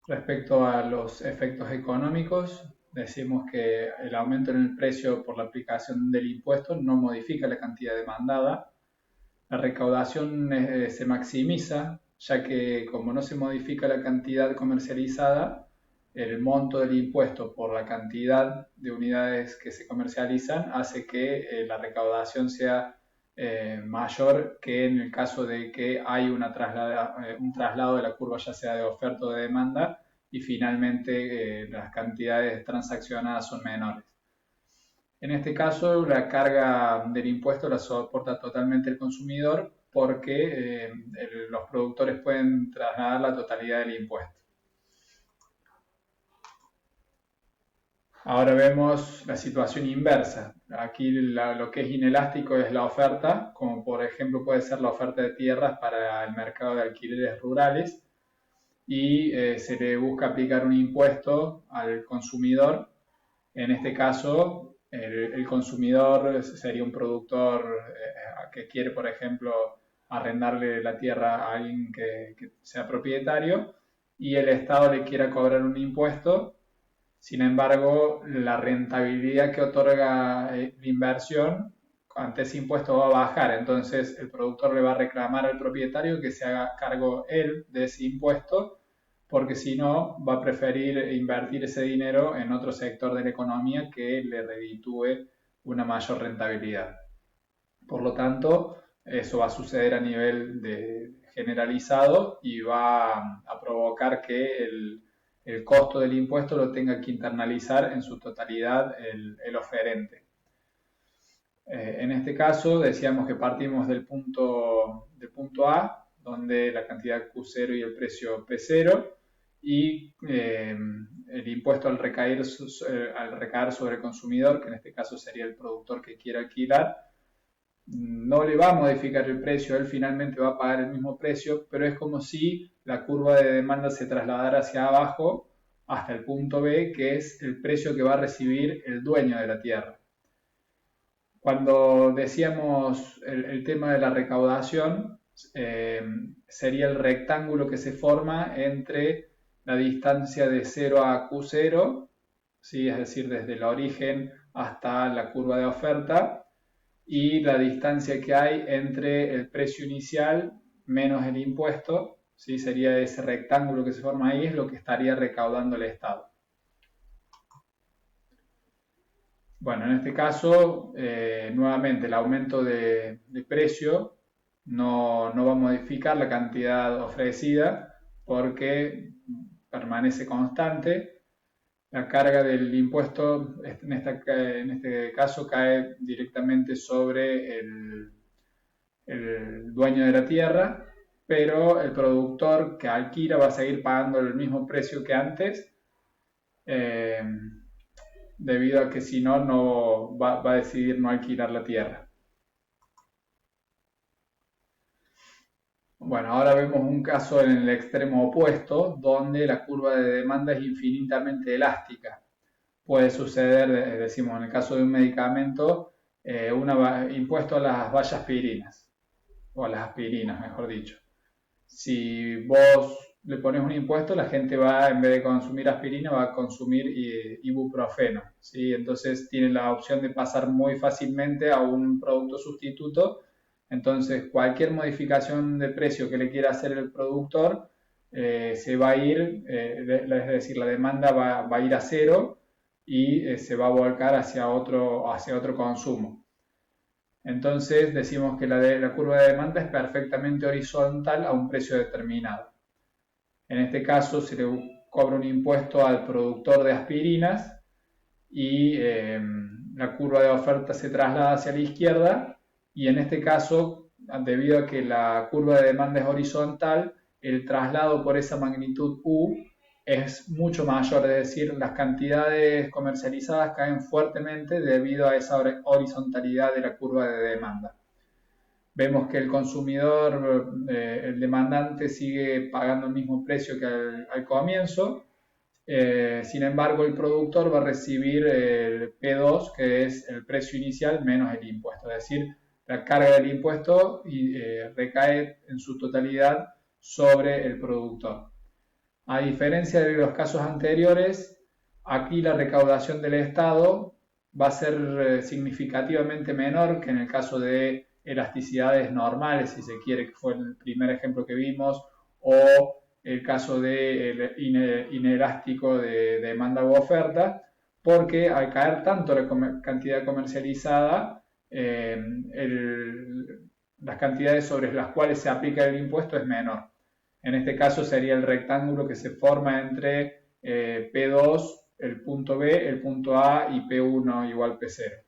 Respecto a los efectos económicos, decimos que el aumento en el precio por la aplicación del impuesto no modifica la cantidad demandada. La recaudación se maximiza, ya que como no se modifica la cantidad comercializada, el monto del impuesto por la cantidad de unidades que se comercializan hace que la recaudación sea mayor que en el caso de que hay un traslado de la curva ya sea de oferta o de demanda y finalmente las cantidades transaccionadas son menores. En este caso, la carga del impuesto la soporta totalmente el consumidor porque los productores pueden trasladar la totalidad del impuesto. Ahora vemos la situación inversa. Aquí lo que es inelástico es la oferta, como por ejemplo puede ser la oferta de tierras para el mercado de alquileres rurales y se le busca aplicar un impuesto al consumidor. En este caso, el consumidor sería un productor que quiere, por ejemplo, arrendarle la tierra a alguien que sea propietario y el Estado le quiera cobrar un impuesto. Sin embargo, la rentabilidad que otorga la inversión ante ese impuesto va a bajar. Entonces, el productor le va a reclamar al propietario que se haga cargo él de ese impuesto, porque si no, va a preferir invertir ese dinero en otro sector de la economía que le reditúe una mayor rentabilidad. Por lo tanto, eso va a suceder a nivel generalizado y va a provocar que el costo del impuesto lo tenga que internalizar en su totalidad el oferente. En este caso decíamos que partimos del punto A, donde la cantidad Q0 y el precio P0, y el impuesto al recaer sobre el consumidor, que en este caso sería el productor que quiera alquilar, no le va a modificar el precio, él finalmente va a pagar el mismo precio, pero es como si la curva de demanda se trasladara hacia abajo hasta el punto B, que es el precio que va a recibir el dueño de la tierra. Cuando decíamos el tema de la recaudación, eh, sería el rectángulo que se forma entre la distancia de 0 a Q0, ¿sí? Es decir, desde el origen hasta la curva de oferta, y la distancia que hay entre el precio inicial menos el impuesto, ¿sí? Sería ese rectángulo que se forma ahí, es lo que estaría recaudando el Estado. Bueno, en este caso, nuevamente, el aumento de precio no va a modificar la cantidad ofrecida porque permanece constante. La carga del impuesto en este caso cae directamente sobre el dueño de la tierra, pero el productor que alquila va a seguir pagando el mismo precio que antes, eh, debido a que si no, no va a decidir no alquilar la tierra. Bueno, ahora vemos un caso en el extremo opuesto, donde la curva de demanda es infinitamente elástica. Puede suceder, decimos, en el caso de un medicamento, un impuesto a las vallas o a las aspirinas, mejor dicho. Si vos le pones un impuesto, la gente va, en vez de consumir aspirina, va a consumir ibuprofeno, ¿sí? Entonces tiene la opción de pasar muy fácilmente a un producto sustituto. Entonces, cualquier modificación de precio que le quiera hacer el productor se va a ir, es decir, la demanda va a ir a cero y se va a volcar hacia otro consumo. Entonces decimos que la curva de demanda es perfectamente horizontal a un precio determinado. En este caso se le cobra un impuesto al productor de aspirinas y la curva de oferta se traslada hacia la izquierda y en este caso, debido a que la curva de demanda es horizontal, el traslado por esa magnitud U es mucho mayor, es decir, las cantidades comercializadas caen fuertemente debido a esa horizontalidad de la curva de demanda. Vemos que el consumidor, el demandante, sigue pagando el mismo precio que al comienzo. Sin embargo, el productor va a recibir el P2, que es el precio inicial menos el impuesto. Es decir, la carga del impuesto recae en su totalidad sobre el productor. A diferencia de los casos anteriores, aquí la recaudación del Estado va a ser significativamente menor que en el caso de elasticidades normales, si se quiere, que fue el primer ejemplo que vimos, o el caso de inelástico de demanda u oferta, porque al caer tanto la cantidad comercializada, las cantidades sobre las cuales se aplica el impuesto es menor. En este caso sería el rectángulo que se forma entre P2, el punto B, el punto A y P1 igual P0.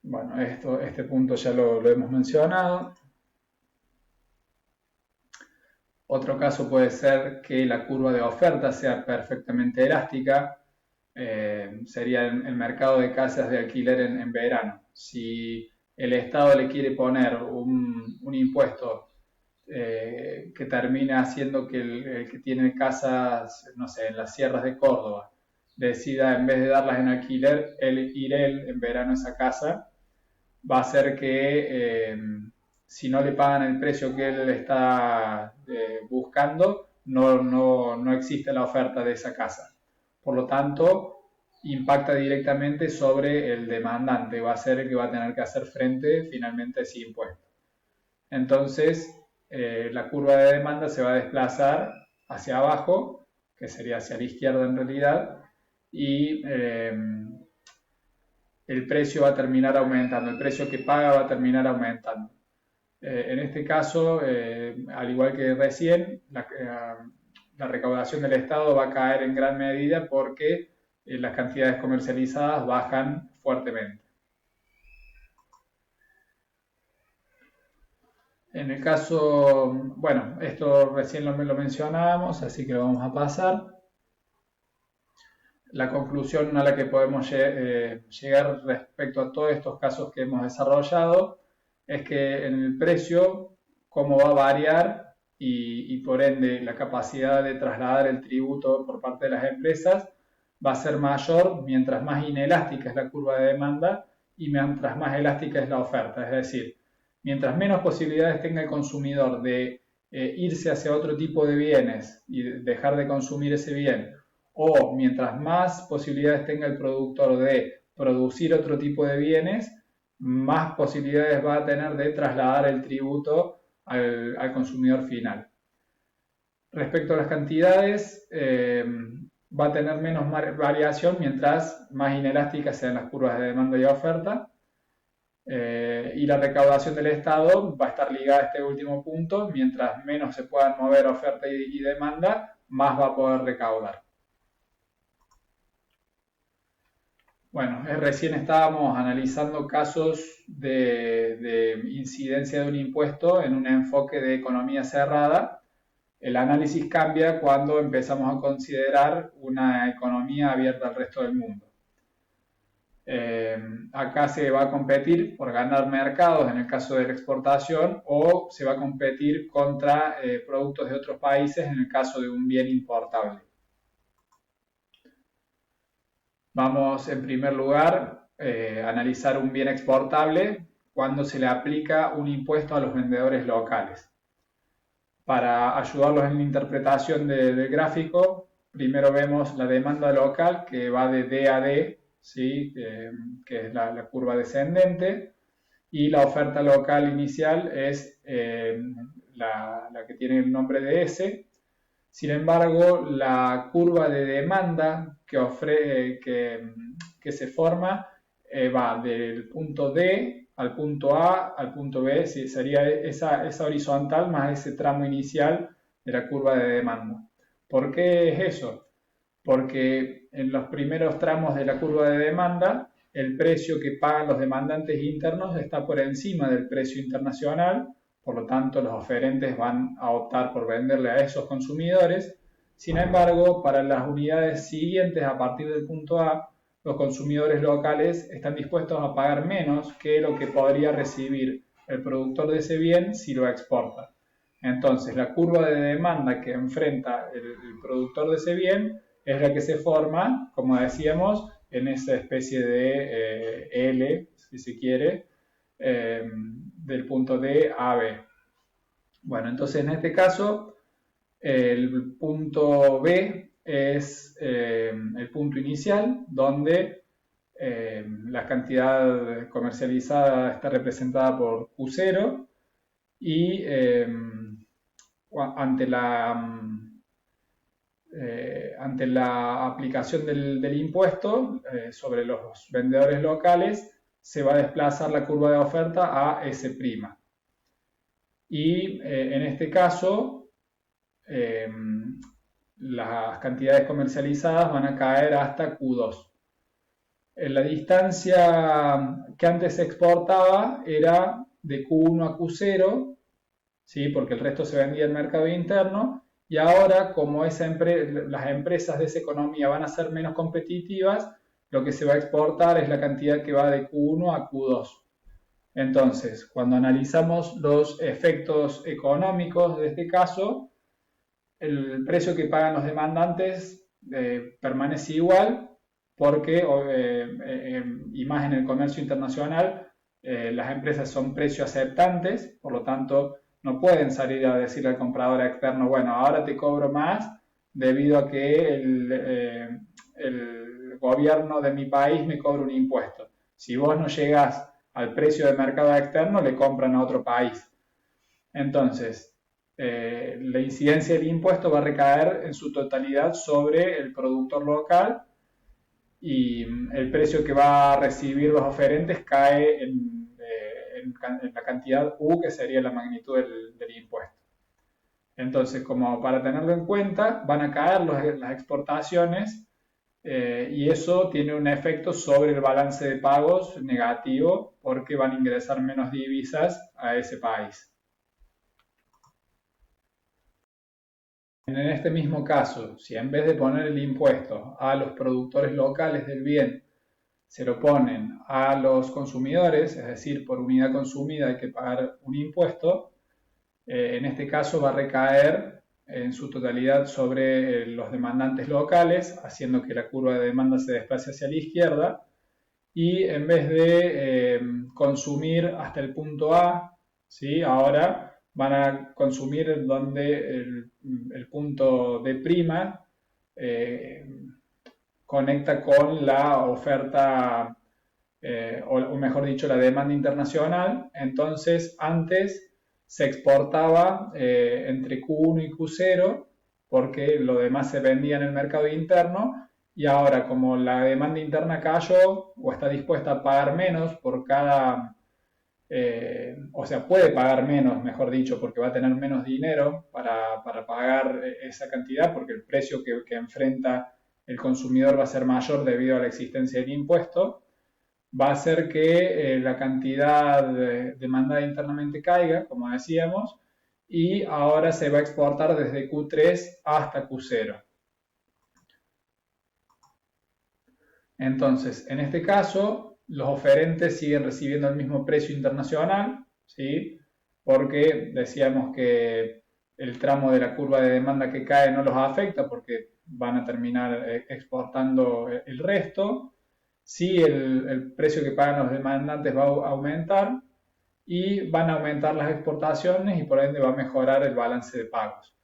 Bueno, este punto ya lo hemos mencionado. Otro caso puede ser que la curva de oferta sea perfectamente elástica. Sería el mercado de casas de alquiler en verano. Si el Estado le quiere poner un impuesto que termina haciendo que el que tiene casas, no sé, en las sierras de Córdoba, decida en vez de darlas en alquiler, ir él en verano a esa casa, va a hacer que si no le pagan el precio que él está buscando, no existe la oferta de esa casa. Por lo tanto, impacta directamente sobre el demandante, va a ser el que va a tener que hacer frente finalmente a ese impuesto. Entonces, la curva de demanda se va a desplazar hacia abajo, que sería hacia la izquierda en realidad, y el precio va a terminar aumentando, el precio que paga va a terminar aumentando. En este caso, al igual que recién, la recaudación del Estado va a caer en gran medida porque las cantidades comercializadas bajan fuertemente. En el caso, bueno, esto recién lo mencionábamos, así que lo vamos a pasar. La conclusión a la que podemos llegar respecto a todos estos casos que hemos desarrollado es que en el precio, cómo va a variar y por ende la capacidad de trasladar el tributo por parte de las empresas va a ser mayor mientras más inelástica es la curva de demanda y mientras más elástica es la oferta. Es decir, mientras menos posibilidades tenga el consumidor de irse hacia otro tipo de bienes y dejar de consumir ese bien, o mientras más posibilidades tenga el productor de producir otro tipo de bienes, más posibilidades va a tener de trasladar el tributo al consumidor final. Respecto a las cantidades, va a tener menos variación mientras más inelásticas sean las curvas de demanda y oferta. Y la recaudación del Estado va a estar ligada a este último punto. Mientras menos se puedan mover oferta y demanda, más va a poder recaudar. Bueno, recién estábamos analizando casos de incidencia de un impuesto en un enfoque de economía cerrada. El análisis cambia cuando empezamos a considerar una economía abierta al resto del mundo. Acá se va a competir por ganar mercados en el caso de la exportación, o se va a competir contra productos de otros países en el caso de un bien importable. Vamos en primer lugar a analizar un bien exportable cuando se le aplica un impuesto a los vendedores locales. Para ayudarlos en la interpretación del gráfico, primero vemos la demanda local que va de D a D, ¿sí? Que es la curva descendente, y la oferta local inicial es la que tiene el nombre de S. Sin embargo, la curva de demanda que se forma va del punto D al punto A al punto B, sería esa horizontal más ese tramo inicial de la curva de demanda. ¿Por qué es eso? Porque en los primeros tramos de la curva de demanda, el precio que pagan los demandantes internos está por encima del precio internacional, por lo tanto los oferentes van a optar por venderle a esos consumidores. Sin embargo, para las unidades siguientes a partir del punto A, los consumidores locales están dispuestos a pagar menos que lo que podría recibir el productor de ese bien si lo exporta. Entonces, la curva de demanda que enfrenta el productor de ese bien es la que se forma, como decíamos, en esa especie de L, si se quiere, del punto D a B. Bueno, entonces en este caso el punto B es el punto inicial donde la cantidad comercializada está representada por Q0 y ante ante la aplicación del impuesto sobre los vendedores locales, se va a desplazar la curva de oferta a S'. Y en este caso, eh, las cantidades comercializadas van a caer hasta Q2. La distancia que antes se exportaba era de Q1 a Q0, ¿sí? Porque el resto se vendía en mercado interno, y ahora como las empresas de esa economía van a ser menos competitivas, lo que se va a exportar es la cantidad que va de Q1 a Q2. Entonces, cuando analizamos los efectos económicos de este caso, el precio que pagan los demandantes permanece igual porque, y más en el comercio internacional, las empresas son precio aceptantes, por lo tanto no pueden salir a decirle al comprador externo, bueno, ahora te cobro más debido a que el gobierno de mi país me cobra un impuesto. Si vos no llegas al precio de mercado externo, le compran a otro país. Entonces, la incidencia del impuesto va a recaer en su totalidad sobre el productor local y el precio que va a recibir los oferentes cae en la cantidad U, que sería la magnitud del impuesto. Entonces, como para tenerlo en cuenta, van a caer las exportaciones y eso tiene un efecto sobre el balance de pagos negativo porque van a ingresar menos divisas a ese país. En este mismo caso, si en vez de poner el impuesto a los productores locales del bien, se lo ponen a los consumidores, es decir, por unidad consumida hay que pagar un impuesto, en este caso va a recaer en su totalidad sobre los demandantes locales, haciendo que la curva de demanda se desplace hacia la izquierda, y en vez de consumir hasta el punto A, ¿sí? Ahora van a consumir donde el punto D' eh, conecta con la oferta, o mejor dicho, la demanda internacional. Entonces, antes se exportaba entre Q1 y Q0 porque lo demás se vendía en el mercado interno, y ahora como la demanda interna cayó o está dispuesta a pagar menos por cada, o sea, puede pagar menos, mejor dicho, porque va a tener menos dinero para pagar esa cantidad, porque el precio que enfrenta el consumidor va a ser mayor debido a la existencia del impuesto, va a hacer que la cantidad demandada internamente caiga, como decíamos, y ahora se va a exportar desde Q3 hasta Q0. Entonces, en este caso, los oferentes siguen recibiendo el mismo precio internacional, ¿sí? Porque decíamos que el tramo de la curva de demanda que cae no los afecta porque van a terminar exportando el resto. Sí, el precio que pagan los demandantes va a aumentar y van a aumentar las exportaciones y por ende va a mejorar el balance de pagos.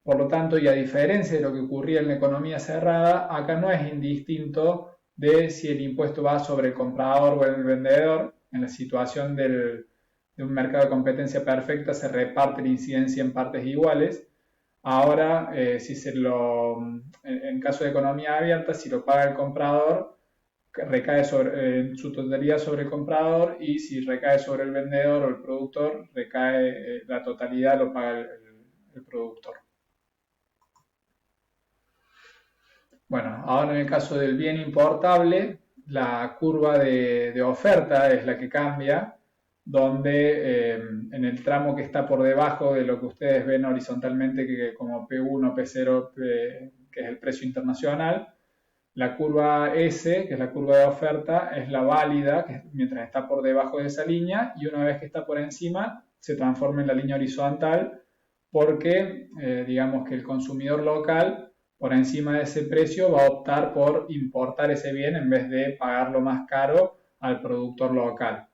Por lo tanto, y a diferencia de lo que ocurría en la economía cerrada, acá no es indistinto de si el impuesto va sobre el comprador o el vendedor. En la situación de un mercado de competencia perfecta se reparte la incidencia en partes iguales. Ahora, si en caso de economía abierta, si lo paga el comprador, recae en su totalidad sobre el comprador, y si recae sobre el vendedor o el productor, recae la totalidad, lo paga el productor. Bueno, ahora en el caso del bien importable, la curva de oferta es la que cambia, donde en el tramo que está por debajo de lo que ustedes ven horizontalmente como P1, P0, que es el precio internacional, la curva S, que es la curva de oferta, es la válida mientras está por debajo de esa línea, y una vez que está por encima se transforma en la línea horizontal porque digamos que el consumidor local por encima de ese precio va a optar por importar ese bien en vez de pagarlo más caro al productor local.